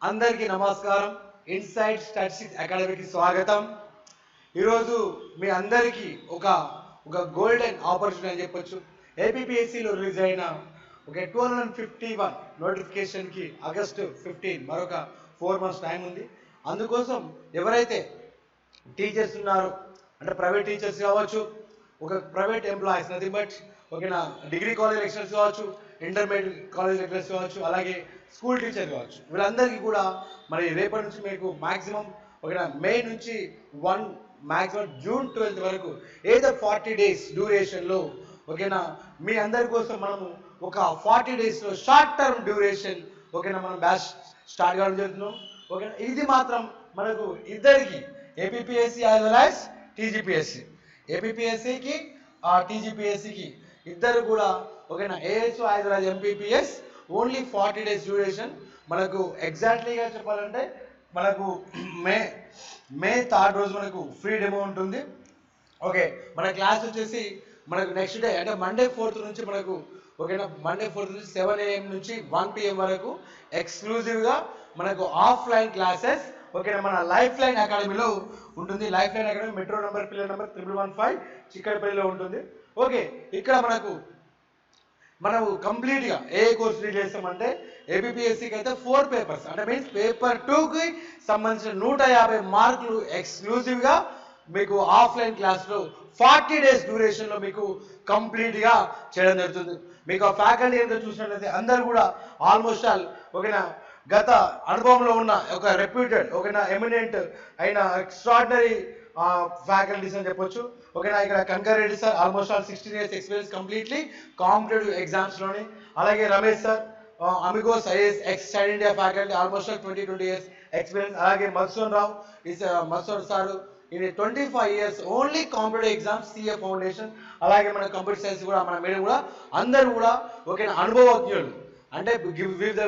అందరికీ నమస్కారం. Inside statistics అకాడమీకి స్వాగతం. ఈరోజు మీ అందరికీ ఒక గోల్డెన్ ఆపర్చునిటీ అని చెప్పొచ్చు. ఏపీపీఎస్సీలో రిలీజ్ అయిన ఒక 251 నోటిఫికేషన్కి ఆగస్టు 15 మరొక 4 months టైం ఉంది. అందుకోసం ఎవరైతే టీచర్స్ ఉన్నారో అంటే ప్రైవేట్ టీచర్స్ కావచ్చు, ఒక ప్రైవేట్ ఎంప్లాయీస్ నథింగ్ బట్ ఓకేనా, డిగ్రీ కాలేజ్ లెక్చరర్స్ కావచ్చు, ఇంటర్మీడియట్ కాలేజ్ లెక్చరర్స్ కావచ్చు, అలాగే స్కూల్ టీచర్ కావచ్చు, వీళ్ళందరికీ కూడా మరి రేపటి నుంచి మీకు మాక్సిమం ఓకేనా మే నుంచి మాక్సిమం జూన్ 12 వరకు ఏదో 40 days డ్యూరేషన్లో ఓకేనా మీ అందరి కోసం మనము ఒక 40 daysలో షార్ట్ టర్మ్ డ్యూరేషన్ ఓకేనా మనం బ్యాచ్ స్టార్ట్ కావడం జరుగుతున్నాం. ఓకేనా, ఇది మాత్రం మనకు ఇద్దరికి APPSC as well as TGPSC, ఏపీపీఎస్సీకి టీజీపీఎస్సీకి ఇద్దరు కూడా ఓకేనా AS as well as MPPS only 40 days duration. మనకు ఎగ్జాక్ట్లీగా చెప్పాలంటే మనకు మే 3rd రోజు మనకు ఫ్రీ డెమో ఉంటుంది. ఓకే, మన క్లాస్ వచ్చేసి మనకు నెక్స్ట్ డే అంటే మండే 4th నుంచి మనకు ఓకేనా మండే 4th నుంచి 7 AM నుంచి 1 PM వరకు ఎక్స్క్లూజివ్గా మనకు ఆఫ్లైన్ క్లాసెస్ ఓకేనా మన లైఫ్ లైన్ అకాడమీలో ఉంటుంది. Life line academy metro number pillar number 1115 చిక్కడపల్లిలో ఉంటుంది. ఓకే, ఇక్కడ మనము కంప్లీట్గా ఏ కోర్స్ రీడ్ చేస్తామంటే ఏపీపీఎస్సీకి అయితే 4 papers అంటే మీన్స్ పేపర్ 2కి సంబంధించిన 150 మార్కులు ఎక్స్క్లూజివ్గా మీకు ఆఫ్లైన్ క్లాస్లో 40 days డ్యూరేషన్లో మీకు కంప్లీట్గా చేయడం జరుగుతుంది. మీకు ఆ ఫ్యాకల్టీ ఏంటో చూసినట్లయితే అందరూ కూడా ఆల్మోస్ట్ ఆల్ ఓకేనా గత అనుభవంలో ఉన్న ఒక రెప్యూటెడ్ ఓకేనా ఎమినెంట్ అయిన ఎక్స్ట్రాడినరీ ఫ్యాకల్టీస్ అని చెప్పొచ్చు. ఓకేనా, ఇక్కడ Kankar Reddy sir almost all 16 years experience completely competitive ఎగ్జామ్స్లోని, అలాగే Ramesh sir Amigos IAS ex side India faculty almost all 20 years experience, అలాగే మధుసూదన్ రావు మధుసూదన్ సార్ ఇది 25 years only competitive exams CA foundation, అలాగే మన కంప్యూటర్ సైన్స్ కూడా మన మేడం కూడా అందరూ కూడా ఓకేనా అనుభవజ్ఞులు అంటే వివిధ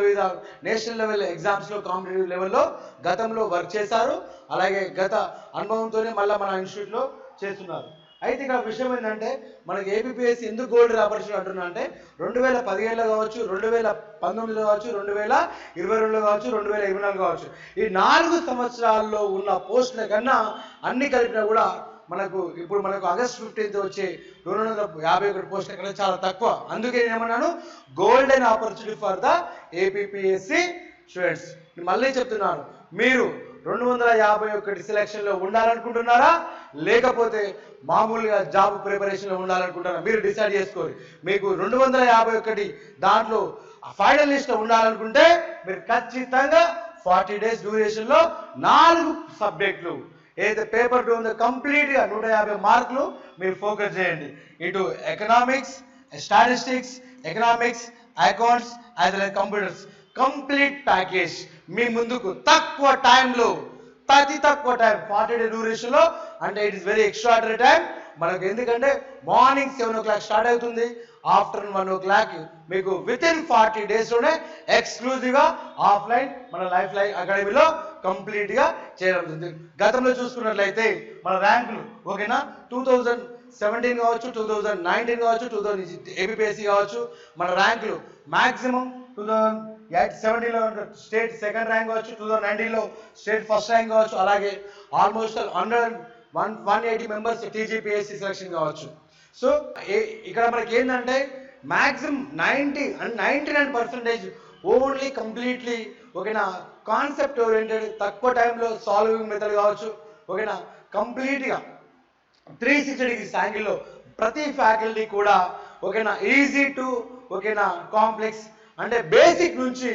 నేషనల్ లెవెల్ ఎగ్జామ్స్లో కాంపిటేటివ్ లెవెల్లో గతంలో వర్క్ చేశారు, అలాగే గత అనుభవంతోనే మళ్ళీ మన ఇన్స్టిట్యూట్లో చేస్తున్నారు. అయితే ఇక్కడ విషయం ఏంటంటే మనకి ఏపీపీఎస్సీ ఎందుకు గోల్డ్ ఆపర్చునిటీ అంటున్నా అంటే 2017లో కావచ్చు, 2019లో కావచ్చు, 2022లో కావచ్చు, 2024 కావచ్చు, ఈ 4 సంవత్సరాల్లో ఉన్న పోస్టుల కన్నా అన్ని కలిపినా కూడా మనకు ఆగస్ట్ 15th వచ్చే 251 పోస్టుల కన్నా చాలా తక్కువ. అందుకే నేను ఏమన్నాను golden opportunity for the APPSC students. మళ్ళీ చెప్తున్నాను, మీరు 251 సెలక్షన్లో ఉండాలనుకుంటున్నారా లేకపోతే మామూలుగా జాబ్ ప్రిపరేషన్లో ఉండాలనుకుంటున్నారా? మీరు డిసైడ్ చేసుకోండి. మీకు 251 దాంట్లో ఫైనల్ లిస్ట్లో ఉండాలనుకుంటే మీరు ఖచ్చితంగా 40 days డ్యూరేషన్లో 4 సబ్జెక్టులు ఏదైతే పేపర్ 2 ఉందో కంప్లీట్గా 150 మార్కులు మీరు ఫోకస్ చేయండి. ఇటు economics, statistics, economics, accounts as well as computers complete package మీ ముందుకు తక్కువ టైంలో, అతి తక్కువ టైం 40 day డ్యూరేషన్లో. అంటే it is very extraordinary time మనకు. ఎందుకంటే మార్నింగ్ 7 o'clock స్టార్ట్ అవుతుంది, ఆఫ్టర్నూన్ 1 o'clock మీకు వితిన్ 40 daysలోనే ఎక్స్క్లూజివ్గా ఆఫ్లైన్ మన లైఫ్ లైన్ అకాడమీలో కంప్లీట్గా చేయడం జరుగుతుంది. గతంలో చూసుకున్నట్లయితే మన ర్యాంకులు ఓకేనా 2017 కావచ్చు, 2019 కావచ్చు, 2000 ఏపీపీఎస్సీ కావచ్చు, మన ర్యాంకులు మాక్సిమం 2017లో స్టేట్ సెకండ్ ర్యాంక్ కావచ్చు, 2019లో స్టేట్ ఫస్ట్ ర్యాంక్ కావచ్చు, అలాగే ఆల్మోస్ట్ 180 members టీజీపీఎస్సీ సెలక్షన్ కావచ్చు. సో ఇక్కడ మనకి ఏంటంటే మాక్సిమం 99% ఓన్లీ కంప్లీట్లీ ఓకేనా కాన్సెప్ట్ ఓరియంటెడ్, తక్కువ టైంలో సాల్వింగ్ మెథడ్ కావచ్చు ఓకేనా కంప్లీట్గా 360 degrees యాంగిల్లో ప్రతి ఫ్యాకల్టీ కూడా ఓకేనా ఈజీ టు ఓకేనా కాంప్లెక్స్ అంటే బేసిక్ నుంచి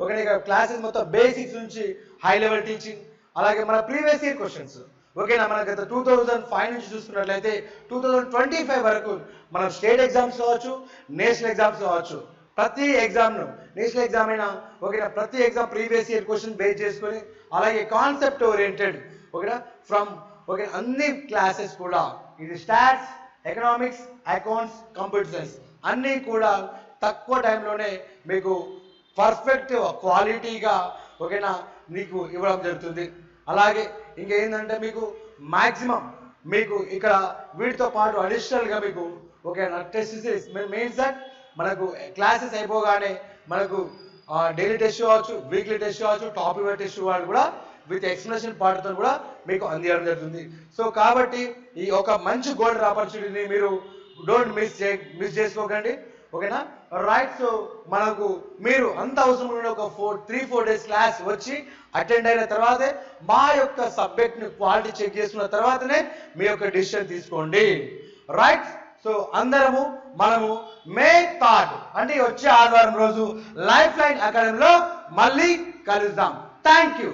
ఓకేనా క్లాసెస్ మొత్తం బేసిక్స్ నుంచి హై లెవెల్ టీచింగ్, అలాగే మన ప్రీవియస్ ఇయర్ క్వశ్చన్స్ ఓకేనా మన గత 2005 నుంచి చూసుకున్నట్లయితే 2025 వరకు మనం స్టేట్ ఎగ్జామ్స్ కావచ్చు, నేషనల్ ఎగ్జామ్స్ కావచ్చు, ప్రతి ఎగ్జామ్ను నేషనల్ ఎగ్జామ్ అయినా ఓకేనా ప్రతి exam previous year question base చేసుకొని, అలాగే కాన్సెప్ట్ ఓరియంటెడ్ ఓకేనా ఫ్రమ్ ఓకే అన్ని క్లాసెస్ కూడా ఇది stats, economics, accounts, computer science అన్నీ కూడా తక్కువ టైంలోనే మీకు పర్ఫెక్ట్ క్వాలిటీగా ఓకేనా మీకు ఇవ్వడం జరుగుతుంది. అలాగే ఇంకేంటంటే మీకు మ్యాక్సిమం మీకు ఇక్కడ వీటితో పాటు అడిషనల్గా మీకు ఓకేనా టెస్ట్ సిరీస్ మీన్స్ దట్ మనకు క్లాసెస్ అయిపోగానే మనకు డైలీ టెస్ట్ కావచ్చు, వీక్లీ టెస్ట్ కావచ్చు, టాపిక్ టెస్ట్ వాళ్ళు కూడా విత్ ఎక్స్ప్లెనేషన్ పార్ట్తో కూడా మీకు అందించడం జరుగుతుంది. సో కాబట్టి ఈ ఒక మంచి గోల్డెన్ ఆపర్చునిటీని మీరు డోంట్ మిస్ చేసుకోకండి. ఓకేనా? రైట్. సో మనకు మీరు అంత అవసరం ఉన్న ఒక 3-4 డేస్ క్లాస్ వచ్చి అటెండ్ అయిన తర్వాతే మా యొక్క సబ్జెక్ట్ని క్వాలిటీ చెక్ చేసుకున్న తర్వాతనే మీ యొక్క డిసిషన్ తీసుకోండి. రైట్. సో మనము మే 3 అంటే వచ్చే ఆదివారం రోజు లైఫ్ లైన్ అకాడమీలో మళ్ళీ కలుద్దాం. Thank you.